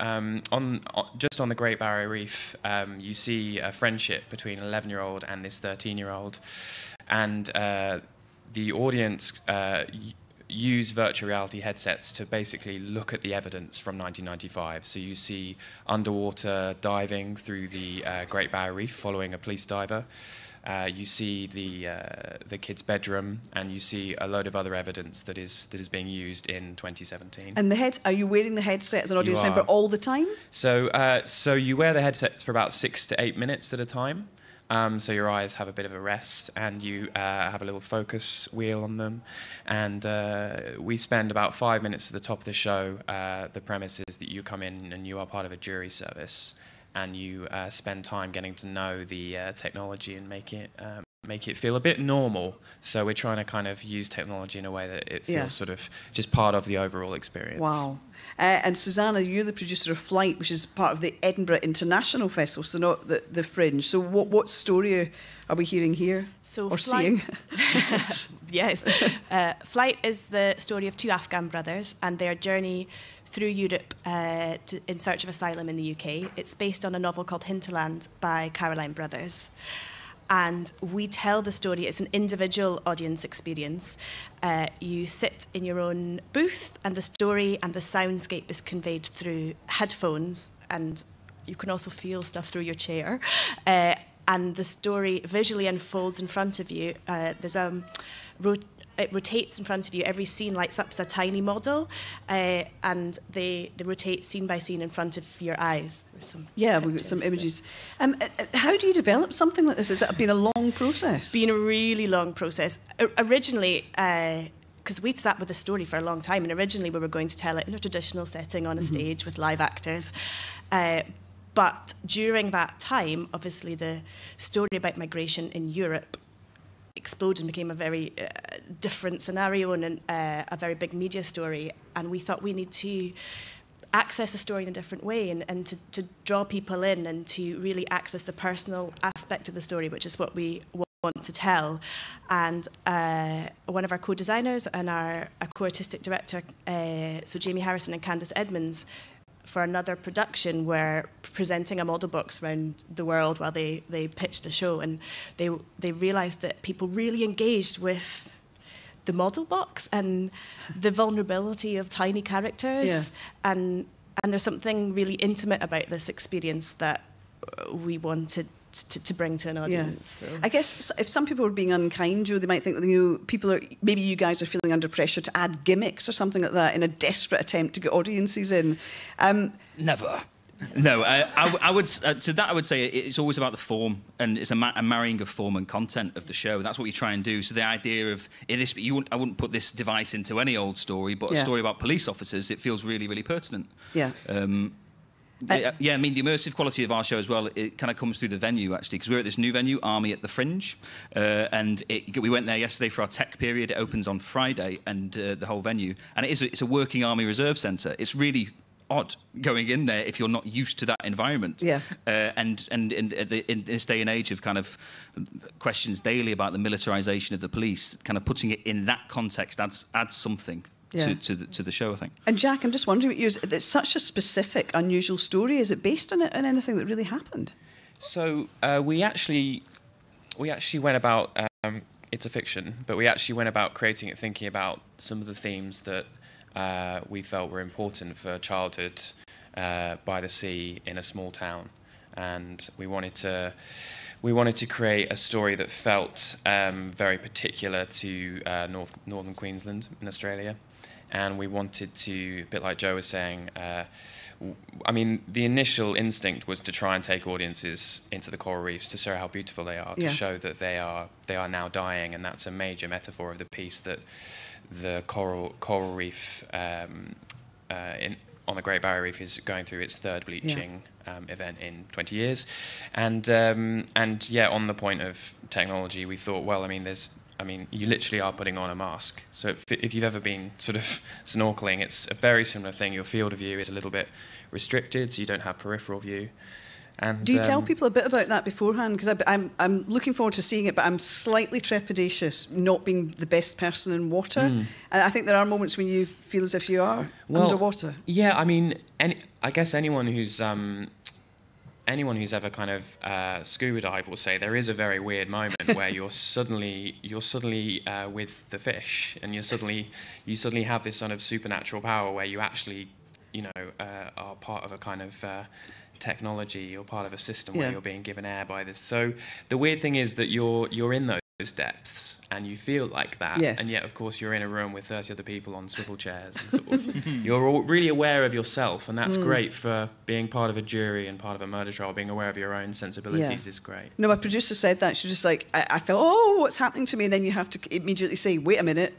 just on the Great Barrier Reef, you see a friendship between an 11-year-old and this 13-year-old. And the audience use virtual reality headsets to basically look at the evidence from 1995. So you see underwater diving through the Great Barrier Reef following a police diver. You see the kid's bedroom, and you see a load of other evidence that is being used in 2017. And are you wearing the headset as an audience member all the time? So you wear the headsets for about 6 to 8 minutes at a time. So your eyes have a bit of a rest, and you have a little focus wheel on them. And we spend about 5 minutes at the top of the show. The premise is that you come in and you are part of a jury service, and you spend time getting to know the technology and make it make it feel a bit normal. So we're trying to kind of use technology in a way that it feels sort of just part of the overall experience. Wow. And Susanna, you're the producer of Flight, which is part of the Edinburgh International Festival, so not the Fringe. So what story are we hearing here or seeing? Yes. Flight is the story of two Afghan brothers and their journey through Europe in search of asylum in the UK. It's based on a novel called Hinterland by Caroline Brothers. And we tell the story. It's an individual audience experience. You sit in your own booth, and the story and the soundscape is conveyed through headphones, and you can also feel stuff through your chair. And the story visually unfolds in front of you. It rotates in front of you. Every scene lights up as a tiny model, and they rotate scene by scene in front of your eyes. We've got some images. How do you develop something like this? Has it been a long process? It's been a really long process. Originally, because we've sat with the story for a long time, and originally we were going to tell it in a traditional setting on a stage with live actors. But during that time, obviously the story about migration in Europe exploded and became a very different scenario and a very big media story. And we thought we need to access the story in a different way and to draw people in and to really access the personal aspect of the story, which is what we want to tell. And one of our co-designers and our co-artistic director, so Jamie Harrison and Candice Edmonds, for another production were presenting a model box around the world while they pitched a show, and they realised that people really engaged with the model box and the vulnerability of tiny characters, and there's something really intimate about this experience that we wanted to bring to an audience. Yeah. So. I guess if some people are being unkind, Joe, they might think that people are, maybe you guys are feeling under pressure to add gimmicks or something like that in a desperate attempt to get audiences in. Never. No, I would. To that, I would say it's always about the form, and it's a marrying of form and content of the show. That's what we try and do. So the idea of this, I wouldn't put this device into any old story, but a story about police officers, it feels really, really pertinent. Yeah. I mean, the immersive quality of our show as well, it kind of comes through the venue, actually, because we're at this new venue, Army at the Fringe, and we went there yesterday for our tech period. It opens on Friday, and the whole venue, and it's a working Army Reserve Centre. It's really odd going in there if you're not used to that environment. Yeah. And in this day and age of kind of questions daily about the militarisation of the police, kind of putting it in that context adds something. To the show, I think. And Jack, I'm just wondering, it's such a specific, unusual story. Is it based on anything that really happened? So we actually went about. It's a fiction, but we actually went about creating it thinking about some of the themes that we felt were important for childhood by the sea in a small town, and we wanted to create a story that felt very particular to northern Queensland in Australia. And we wanted to, a bit like Joe was saying, I mean, the initial instinct was to try and take audiences into the coral reefs to show how beautiful they are, to show that they are now dying, and that's a major metaphor of the piece, that the coral reef on the Great Barrier Reef is going through its third bleaching event in 20 years. And on the point of technology, we thought, well, I mean, you literally are putting on a mask. So if you've ever been sort of snorkeling, it's a very similar thing. Your field of view is a little bit restricted, so you don't have peripheral view. And, do you tell people a bit about that beforehand? Because I'm looking forward to seeing it, but I'm slightly trepidatious not being the best person in water. And I think there are moments when you feel as if you are underwater. Yeah, I mean, I guess anyone who's ever kind of scuba dive will say there is a very weird moment where you're suddenly with the fish, and you suddenly have this sort of supernatural power where you actually, are part of a kind of technology, or part of a system where you're being given air by this. So the weird thing is that you're in those depths and you feel like that, and yet of course you're in a room with 30 other people on swivel chairs, and sort of you're all really aware of yourself, and that's great for being part of a jury and part of a murder trial. Being aware of your own sensibilities is great. No, my producer said that. She was just like, I felt, what's happening to me? And then you have to immediately say, wait a minute,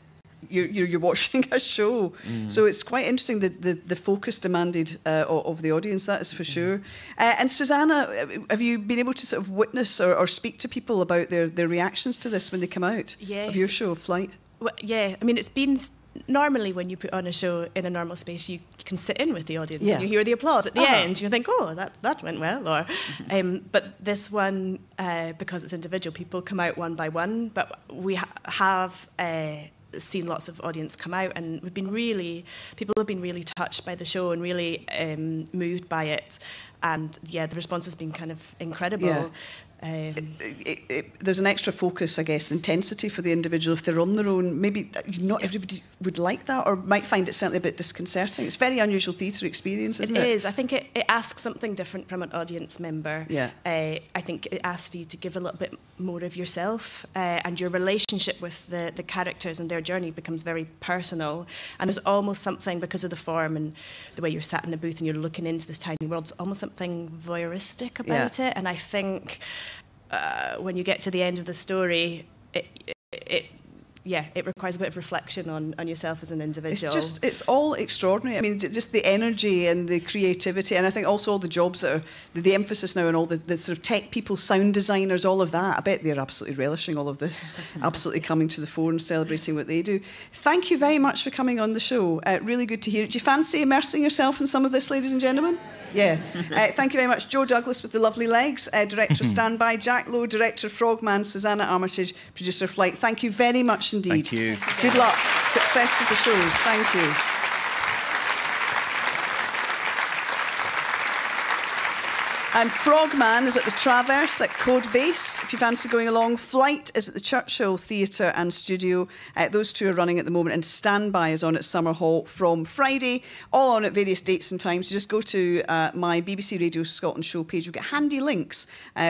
you're watching a show. So it's quite interesting the focus demanded of the audience, that is for sure. And Susanna, have you been able to sort of witness or speak to people about their reactions to this when they come out of your show, Flight? Well, yeah, I mean, it's been... Normally, when you put on a show in a normal space, you can sit in with the audience and you hear the applause at the end. You think, oh, that went well. Or, but this one, because it's individual, people come out one by one. But we have seen lots of audience come out, and people have been really touched by the show and really moved by it. And yeah, the response has been kind of incredible. Yeah. There's an extra focus, I guess, intensity for the individual if they're on their own. Maybe not everybody would like that, or might find it certainly a bit disconcerting. It's a very unusual theatre experience, isn't it? It is. I think it asks something different from an audience member. Yeah. I think it asks for you to give a little bit more of yourself, and your relationship with the characters and their journey becomes very personal. And there's almost something, because of the form and the way you're sat in a booth and you're looking into this tiny world, there's almost something voyeuristic about it. And I think when you get to the end of the story, it requires a bit of reflection on yourself as an individual. It's all extraordinary. I mean, just the energy and the creativity, and I think also all the jobs that are, the emphasis now on all the sort of tech people, sound designers, all of that. I bet they're absolutely relishing all of this, absolutely coming to the fore and celebrating what they do. Thank you very much for coming on the show. Really good to hear it. Do you fancy immersing yourself in some of this, ladies and gentlemen? Yeah. Thank you very much. Joe Douglas with the lovely legs, Director of Standby, Jack Lowe, Director of Frogman, Susanna Armitage, Producer of Flight. Thank you very much indeed. Thank you. Good luck. Success with the shows. Thank you. And Frogman is at the Traverse at Code Base, if you fancy going along. Flight is at the Churchill Theatre and Studio. Those two are running at the moment. And Standby is on at Summer Hall from Friday, all on at various dates and times. You just go to my BBC Radio Scotland show page. You'll get handy links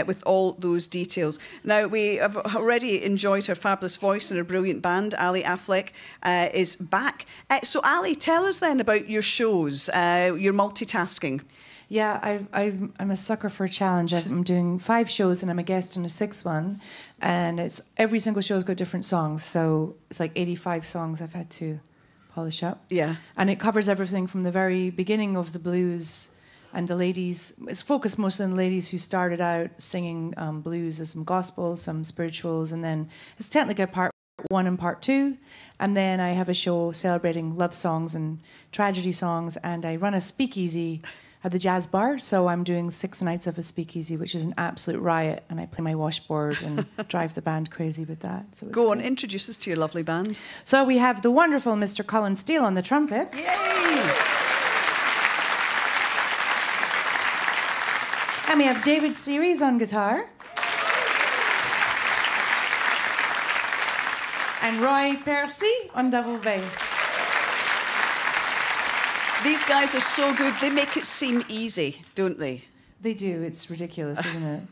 with all those details. Now, we have already enjoyed her fabulous voice and her brilliant band. Ali Affleck is back. So, Ali, tell us then about your shows, your multitasking. Yeah, I'm a sucker for a challenge. I'm doing 5 shows and I'm a guest in a 6th one, and it's every single show's got different songs. So it's like 85 songs I've had to polish up. Yeah, and it covers everything from the very beginning of the blues and the ladies. It's focused mostly on the ladies who started out singing blues, as some gospel, some spirituals, and then it's technically a part 1 and part 2, and then I have a show celebrating love songs and tragedy songs, and I run a speakeasy at the Jazz Bar, so I'm doing 6 nights of a speakeasy, which is an absolute riot, and I play my washboard and drive the band crazy with that. So go on, introduce us to your lovely band. So we have the wonderful Mr. Colin Steele on the trumpet. Yay! And we have David Series on guitar. And Roy Percy on double bass. These guys are so good. They make it seem easy, don't they? They do. It's ridiculous, isn't it?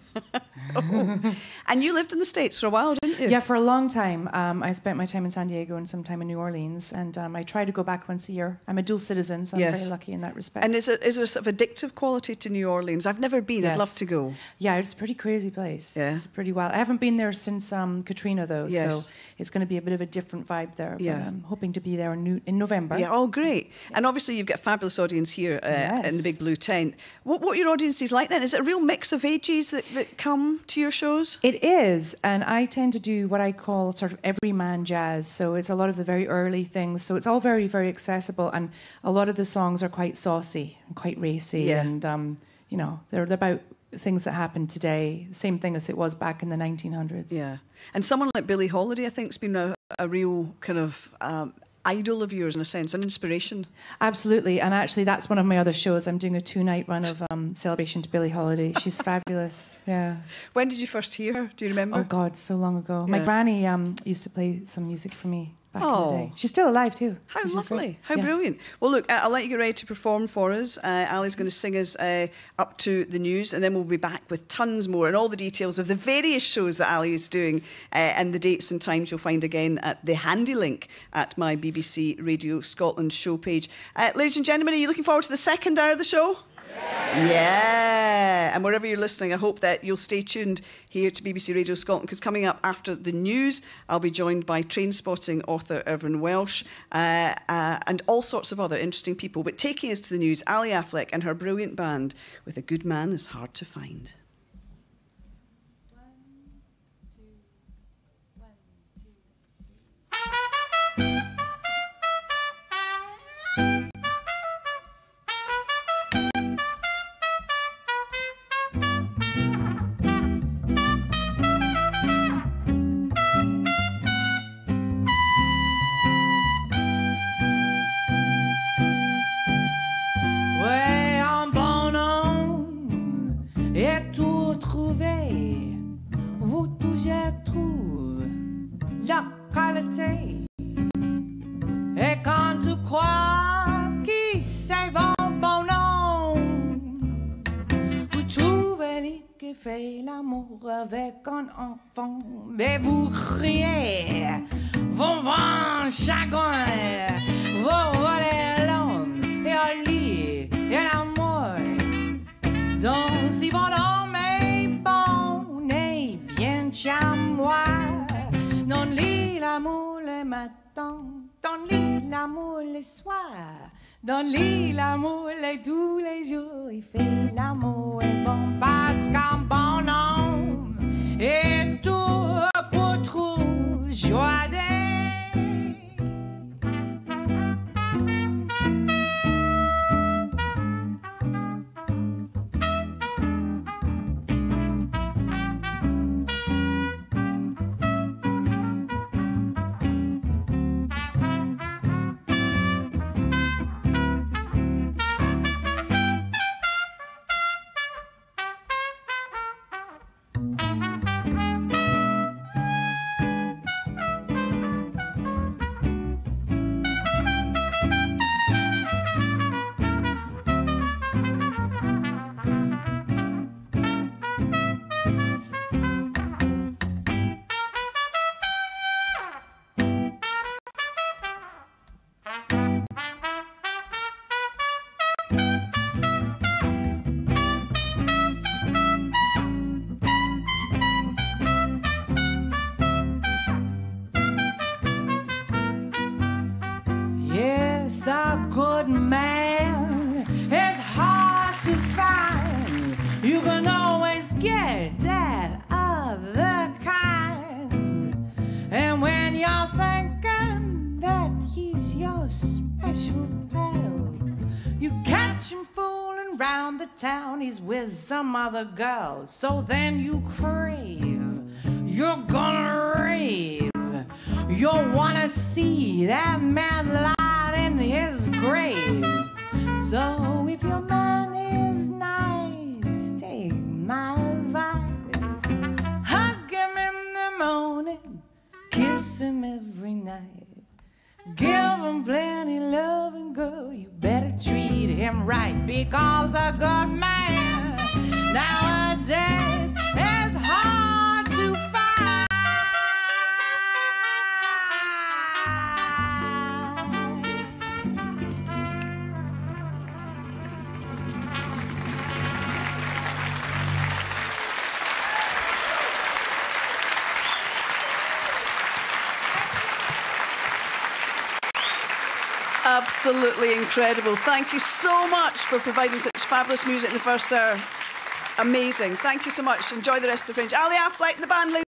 Oh. And you lived in the States for a while, didn't you? Yeah, for a long time. I spent my time in San Diego and some time in New Orleans, and I try to go back once a year. I'm a dual citizen, so I'm very lucky in that respect. And is there a sort of addictive quality to New Orleans? I've never been. I'd love to go. Yeah, it's a pretty crazy place. Yeah. It's pretty wild. I haven't been there since Katrina, though, so it's going to be a bit of a different vibe there. Yeah. But I'm hoping to be there in November. Yeah, oh, great. And obviously you've got a fabulous audience here in the big blue tent. What are your audiences like then? Is it a real mix of ages that come to your shows? It is, and I tend to do what I call sort of everyman jazz. So it's a lot of the very early things. So it's all very, very accessible, and a lot of the songs are quite saucy and quite racy, and they're about things that happen today. Same thing as it was back in the 1900s. Yeah, and someone like Billie Holiday, I think, has been a real kind of idol of yours in a sense, an inspiration. Absolutely, and actually that's one of my other shows. I'm doing a 2-night run of celebration to Billie Holiday. She's fabulous. Yeah. When did you first hear her? Do you remember? Oh God, so long ago. My granny used to play some music for me back in the day. She's still alive too. How lovely. How brilliant. Well, look, I'll let you get ready to perform for us. Ali's going to sing us up to the news, and then we'll be back with tons more and all the details of the various shows that Ali is doing, and the dates and times you'll find again at the handy link at my BBC Radio Scotland show page. Ladies and gentlemen, are you looking forward to the second hour of the show? Yeah, and wherever you're listening, I hope that you'll stay tuned here to BBC Radio Scotland, because coming up after the news, I'll be joined by Trainspotting author Irvin Welsh and all sorts of other interesting people. But taking us to the news, Ali Affleck and her brilliant band with A Good Man Is Hard to Find. Et quand tu crois qu'il sait bon nom, vous trouvez lui qui fait l'amour avec un enfant, mais vous criez vos vents chagrins, vos volets l'homme et un lit et l'amour. Donc si votre homme est bon et bien chamois, donne-lui l'amour le matin, donne-lui l'amour le soir, donne-lui l'amour tous les jours. Il fait l'amour est bon parce qu'un bon homme est tout pour trop joie d'être. A good man is hard to find. You can always get that other kind. And when you're thinking that he's your special pal, you catch him fooling round the town. He's with some other girl. So then you crave, you're gonna rave. You'll wanna see that man lie in his grave. So if your man is nice, take my advice. Hug him in the morning, kiss him every night. Give him plenty loving, girl. You better treat him right, because a good man nowadays is hard to find. Absolutely incredible. Thank you so much for providing such fabulous music in the first hour. Amazing. Thank you so much. Enjoy the rest of the Fringe. Ali Affleck and the band.